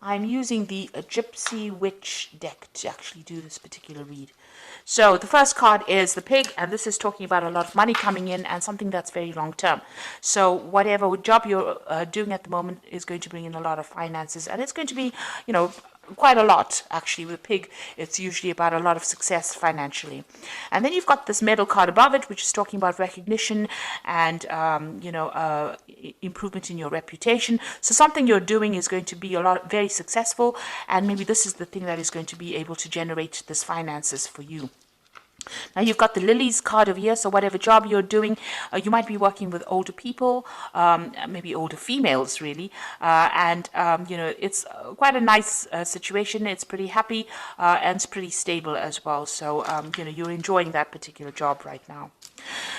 I'm using the Gypsy Witch deck to actually do this particular read. So the first card is the Pig, and this is talking about a lot of money coming in and something that's very long term. So whatever job you're doing at the moment is going to bring in a lot of finances, and it's going to be, quite a lot actually. With Pig, it's usually about a lot of success financially. And then you've got this Medal card above it, which is talking about recognition and improvement in your reputation. So something you're doing is going to be very successful, and maybe this is the thing that is going to be able to generate this finances for you. Now you've got the Lilies card over here, so whatever job you're doing, you might be working with older people, maybe older females really, and it's quite a nice situation. It's pretty happy and it's pretty stable as well, so you're enjoying that particular job right now.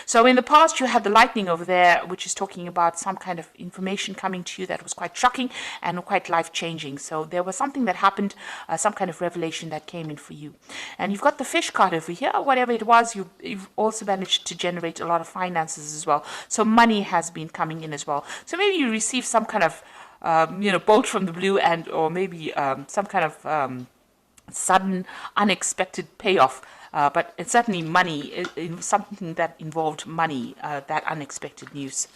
So in the past you had the Lightning over there, which is talking about some kind of information coming to you that was quite shocking and quite life-changing. So there was something that happened, some kind of revelation that came in for you. And you've got the Fish card over here. Whatever it was, you've also managed to generate a lot of finances as well. So money has been coming in as well. So maybe you receive some kind of bolt from the blue, and or maybe some kind of sudden unexpected payoff. But it's certainly money, something that involved money, that unexpected news.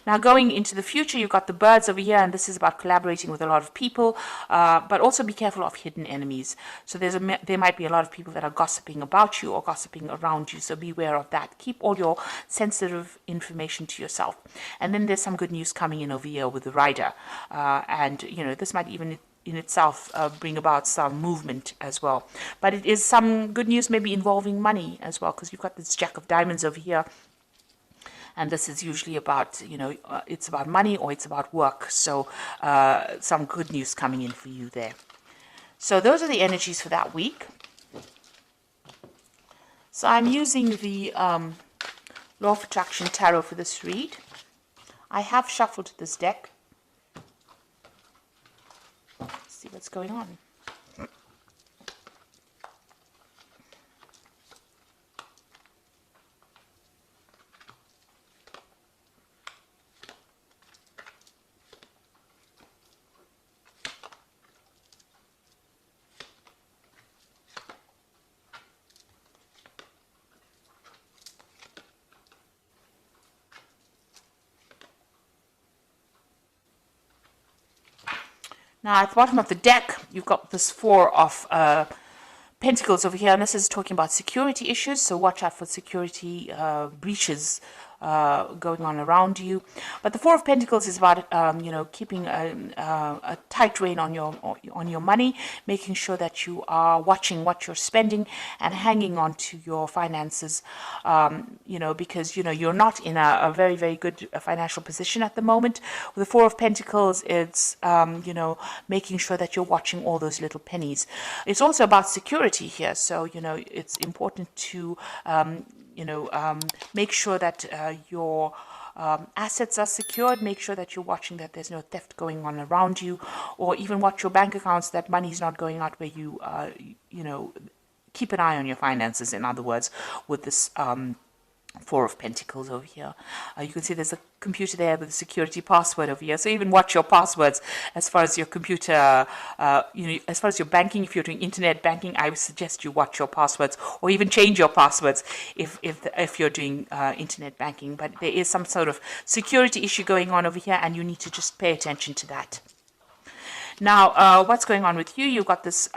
Now going into the future, you've got the Birds over here, and this is about collaborating with a lot of people, but also be careful of hidden enemies. So there might be a lot of people that are gossiping about you or gossiping around you, so beware of that. Keep all your sensitive information to yourself. And then there's some good news coming in over here with the Rider, and this might even in itself bring about some movement as well. But it is some good news maybe involving money as well, because you've got this Jack of Diamonds over here, and this is usually about, it's about money or it's about work. So some good news coming in for you there. So those are the energies for that week. So I'm using the Law of Attraction Tarot for this read. I have shuffled this deck. See what's going on. Now at the bottom of the deck, you've got this Four of Pentacles over here, and this is talking about security issues, so watch out for security breaches going on around you. But the Four of Pentacles is about keeping a tight rein on your money, making sure that you are watching what you're spending and hanging on to your finances, because you're not in a very, very good financial position at the moment. With the Four of Pentacles, it's making sure that you're watching all those little pennies. It's also about security here, so it's important to make sure that your assets are secured. Make sure that you're watching that there's no theft going on around you, or even watch your bank accounts, that money's not going out where you, keep an eye on your finances, in other words, with this Four of Pentacles over here. You can see there's a computer there with a security password over here, so even watch your passwords as far as your computer, as far as your banking. If you're doing internet banking, I would suggest you watch your passwords, or even change your passwords if you're doing internet banking. But there is some sort of security issue going on over here, and you need to just pay attention to that. Now what's going on with you? You've got this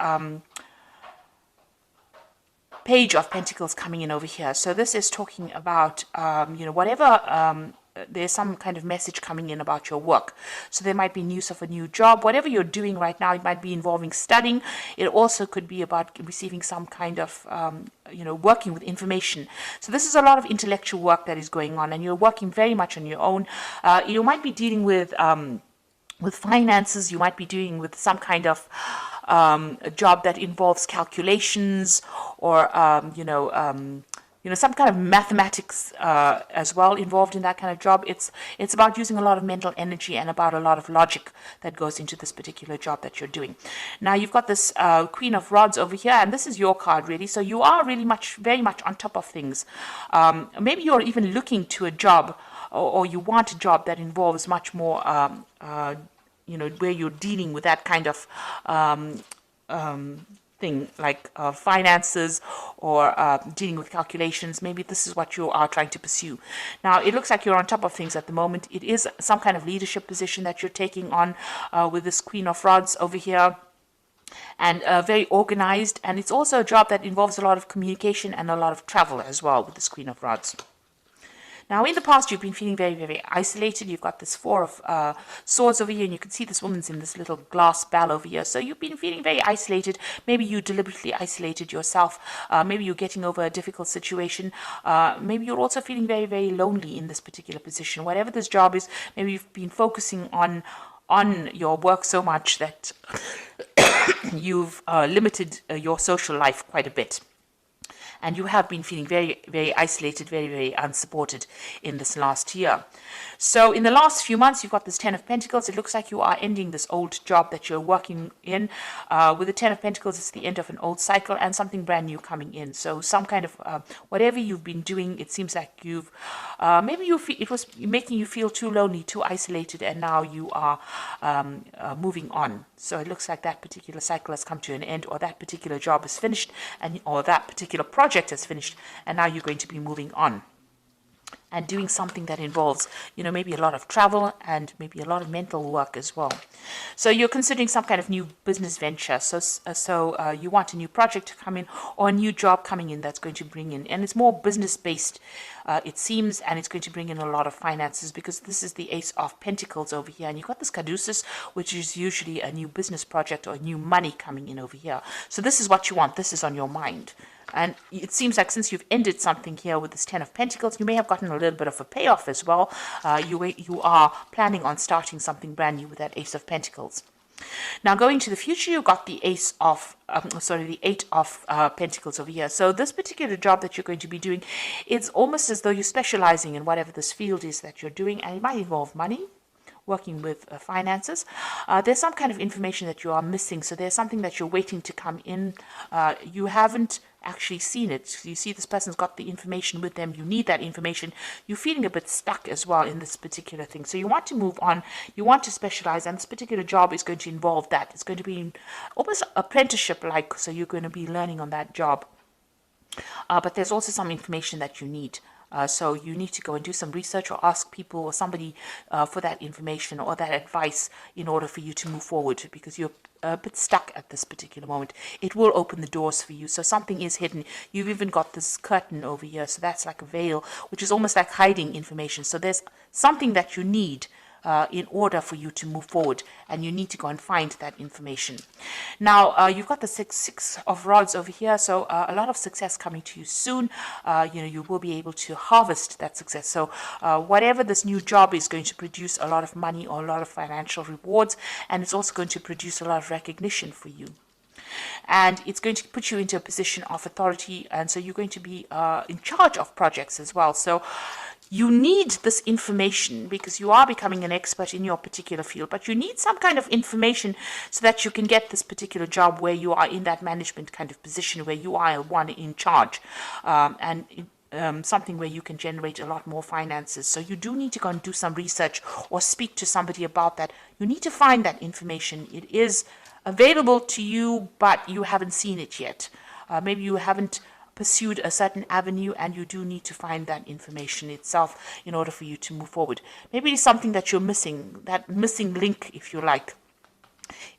Page of Pentacles coming in over here. So this is talking about whatever, there's some kind of message coming in about your work. So there might be news of a new job. Whatever you're doing right now, it might be involving studying. It also could be about receiving some kind of working with information. So this is a lot of intellectual work that is going on, and you're working very much on your own. You might be dealing with finances. You might be dealing with some kind of a job that involves calculations, or some kind of mathematics as well involved in that kind of job. It's about using a lot of mental energy and about a lot of logic that goes into this particular job that you're doing. Now you've got this Queen of Rods over here, and this is your card really. So you are really very much on top of things. Maybe you're even looking to a job, or you want a job that involves much more where you're dealing with that kind of thing, like finances or dealing with calculations. Maybe this is what you are trying to pursue. Now, it looks like you're on top of things at the moment. It is some kind of leadership position that you're taking on with this Queen of Rods over here, and very organized. And it's also a job that involves a lot of communication and a lot of travel as well with this Queen of Rods. Now, in the past, you've been feeling very, very isolated. You've got this Four of Swords over here, and you can see this woman's in this little glass bell over here. So you've been feeling very isolated. Maybe you deliberately isolated yourself. Maybe you're getting over a difficult situation. Maybe you're also feeling very, very lonely in this particular position. Whatever this job is, maybe you've been focusing on your work so much that you've limited your social life quite a bit. And you have been feeling very, very isolated, very, very unsupported in this last year. So in the last few months, you've got this Ten of Pentacles. It looks like you are ending this old job that you're working in. With the Ten of Pentacles, it's the end of an old cycle and something brand new coming in. So some kind of, whatever you've been doing, it seems like you've, maybe it was making you feel too lonely, too isolated, and now you are moving on. So it looks like that particular cycle has come to an end, or that particular job is finished, or that particular project has finished, and now you're going to be moving on and doing something that involves, maybe a lot of travel and maybe a lot of mental work as well. So you're considering some kind of new business venture. So you want a new project to come in, or a new job coming in that's going to bring in, and it's more business based, it seems, and it's going to bring in a lot of finances, because this is the Ace of Pentacles over here, and you've got this Caduceus, which is usually a new business project or new money coming in over here. So this is what you want. This is on your mind. And it seems like since you've ended something here with this Ten of Pentacles, you may have gotten a little bit of a payoff as well. You are planning on starting something brand new with that Ace of Pentacles. Now, going to the future, you've got the Eight of Pentacles over here. So this particular job that you're going to be doing, it's almost as though you're specializing in whatever this field is that you're doing, and it might involve money, working with finances. There's some kind of information that you are missing. So there's something that you're waiting to come in. You haven't actually seen it. You see this person's got the information with them. You need that information. You're feeling a bit stuck as well in this particular thing. So you want to move on. You want to specialize, and this particular job is going to involve that. It's going to be almost apprenticeship-like. So you're going to be learning on that job. But there's also some information that you need. So you need to go and do some research, or ask people or somebody for that information or that advice in order for you to move forward, because you're a bit stuck at this particular moment. It will open the doors for you. So something is hidden. You've even got this curtain over here. So that's like a veil, which is almost like hiding information. So there's something that you need in order for you to move forward, and you need to go and find that information. Now, you've got the six of Rods over here, so a lot of success coming to you soon. You will be able to harvest that success. So whatever this new job is going to produce a lot of money or a lot of financial rewards, and it's also going to produce a lot of recognition for you. And it's going to put you into a position of authority, and so you're going to be in charge of projects as well. So you need this information because you are becoming an expert in your particular field, but you need some kind of information so that you can get this particular job where you are in that management kind of position, where you are one in charge, something where you can generate a lot more finances. So you do need to go and do some research or speak to somebody about that. You need to find that information. It is available to you, but you haven't seen it yet. Maybe you haven't pursued a certain avenue, and you do need to find that information itself in order for you to move forward. Maybe it's something that you're missing, that missing link, if you like,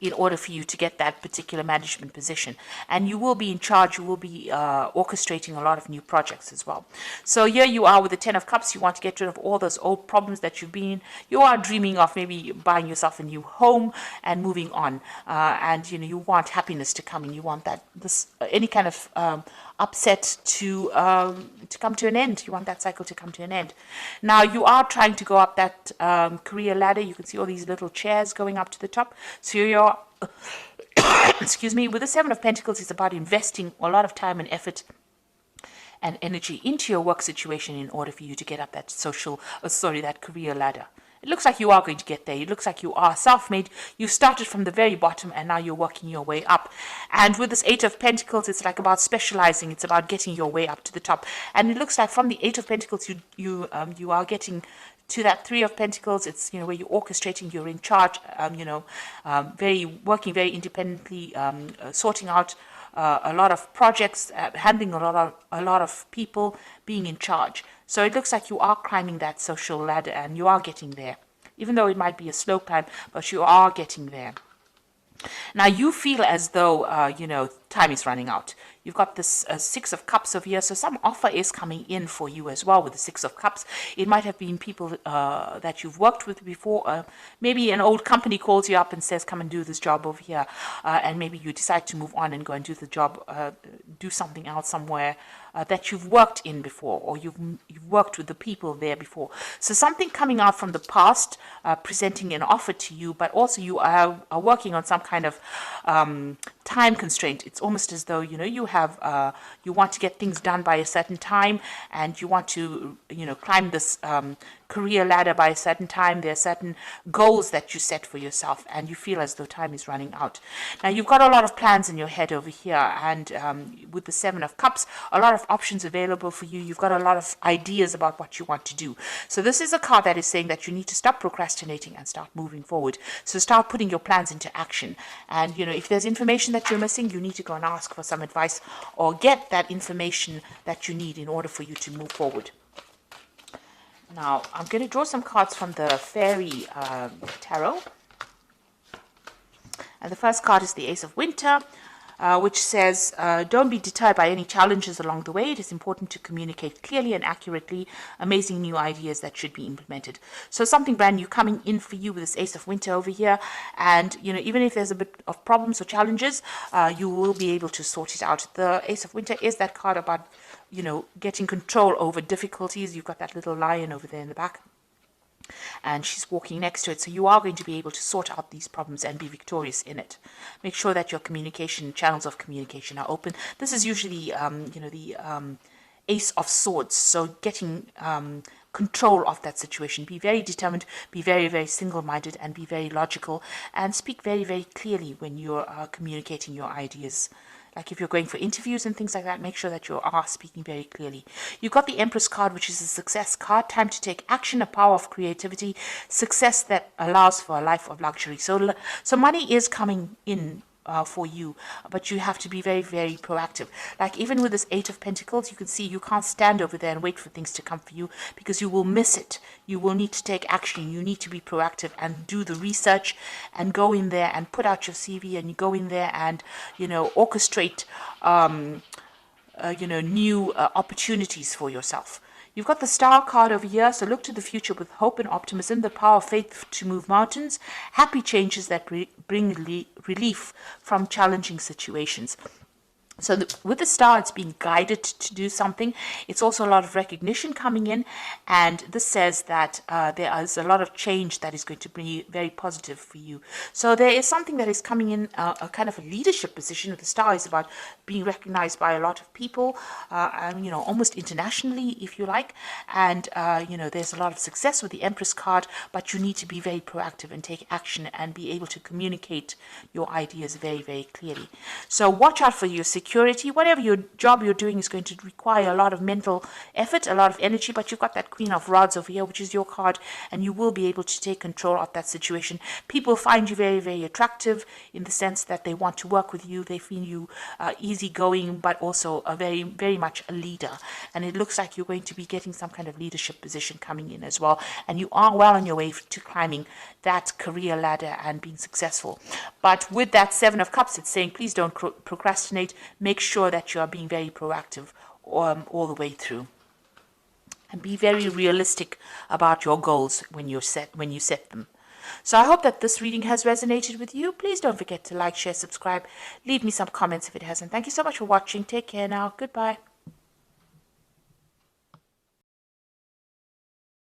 in order for you to get that particular management position. And you will be in charge, you will be orchestrating a lot of new projects as well. So here you are with the Ten of Cups. You want to get rid of all those old problems that you are dreaming of maybe buying yourself a new home and moving on. And you want happiness to come in. You want that any kind of upset to come to an end. You want that cycle to come to an end. Now you are trying to go up that career ladder. You can see all these little chairs going up to the top. So you're excuse me, with the Seven of Pentacles, it's about investing a lot of time and effort and energy into your work situation in order for you to get up that that career ladder. It looks like you are going to get there. It looks like you are self-made. You started from the very bottom, and now you're working your way up. And with this Eight of Pentacles, it's like about specializing. It's about getting your way up to the top. And it looks like from the Eight of Pentacles, you are getting to that Three of Pentacles. It's, where you're orchestrating, you're in charge, working very independently, sorting out a lot of projects, handling a lot of people, being in charge. So it looks like you are climbing that social ladder, and you are getting there, even though it might be a slow climb, but you are getting there. Now you feel as though, time is running out. You've got this Six of Cups over here, so some offer is coming in for you as well with the Six of Cups. It might have been people that you've worked with before. Maybe an old company calls you up and says, come and do this job over here. And maybe you decide to move on and go and do the job, do something else somewhere that you've worked in before, or you've worked with the people there before. So something coming out from the past, presenting an offer to you, but also you are working on some kind of time constraint. It's almost as though, you have, you want to get things done by a certain time, and you want to, climb this career ladder by a certain time. There are certain goals that you set for yourself, and you feel as though time is running out. Now, you've got a lot of plans in your head over here, and with the Seven of Cups, a lot of options available for you. You've got a lot of ideas about what you want to do. So this is a card that is saying that you need to stop procrastinating and start moving forward. So start putting your plans into action. And, if there's information that you're missing, you need to go and ask for some advice or get that information that you need in order for you to move forward. Now, I'm going to draw some cards from the Fairy Tarot. And the first card is the Ace of Winter, which says, don't be deterred by any challenges along the way. It is important to communicate clearly and accurately amazing new ideas that should be implemented. So something brand new coming in for you with this Ace of Winter over here. And, even if there's a bit of problems or challenges, you will be able to sort it out. The Ace of Winter is that card about, getting control over difficulties. You've got that little lion over there in the back, and she's walking next to it. So you are going to be able to sort out these problems and be victorious in it. Make sure that your channels of communication are open. This is usually, the Ace of Swords. So getting control of that situation. Be very determined, be very, very single-minded, and be very logical, and speak very, very clearly when you're communicating your ideas. Like if you're going for interviews and things like that, make sure that you are speaking very clearly. You've got the Empress card, which is a success card. Time to take action, a power of creativity, success that allows for a life of luxury. So money is coming in for you, but you have to be very, very proactive. Like even with this Eight of Pentacles, you can see you can't stand over there and wait for things to come for you, because you will miss it. You will need to take action. You need to be proactive and do the research and go in there and put out your CV, and you go in there and, orchestrate, new opportunities for yourself. You've got the Star card over here, so look to the future with hope and optimism, the power of faith to move mountains, happy changes that bring relief from challenging situations. So with the Star, it's being guided to do something. It's also a lot of recognition coming in, and this says that there is a lot of change that is going to be very positive for you. So there is something that is coming in, a kind of a leadership position. With the Star is about being recognized by a lot of people, almost internationally, if you like. And, there's a lot of success with the Empress card, but you need to be very proactive and take action and be able to communicate your ideas very, very clearly. So watch out for your security. Whatever your job you're doing is going to require a lot of mental effort, a lot of energy, but you've got that Queen of Rods over here, which is your card, and you will be able to take control of that situation. People find you very, very attractive in the sense that they want to work with you. They feel you easygoing, but also a very, very much a leader. And it looks like you're going to be getting some kind of leadership position coming in as well. And you are well on your way to climbing that career ladder and being successful. But with that Seven of Cups, it's saying, please don't procrastinate. Make sure that you are being very proactive all the way through. And be very realistic about your goals when you set them. So I hope that this reading has resonated with you. Please don't forget to like, share, subscribe. Leave me some comments if it hasn't. Thank you so much for watching. Take care now. Goodbye.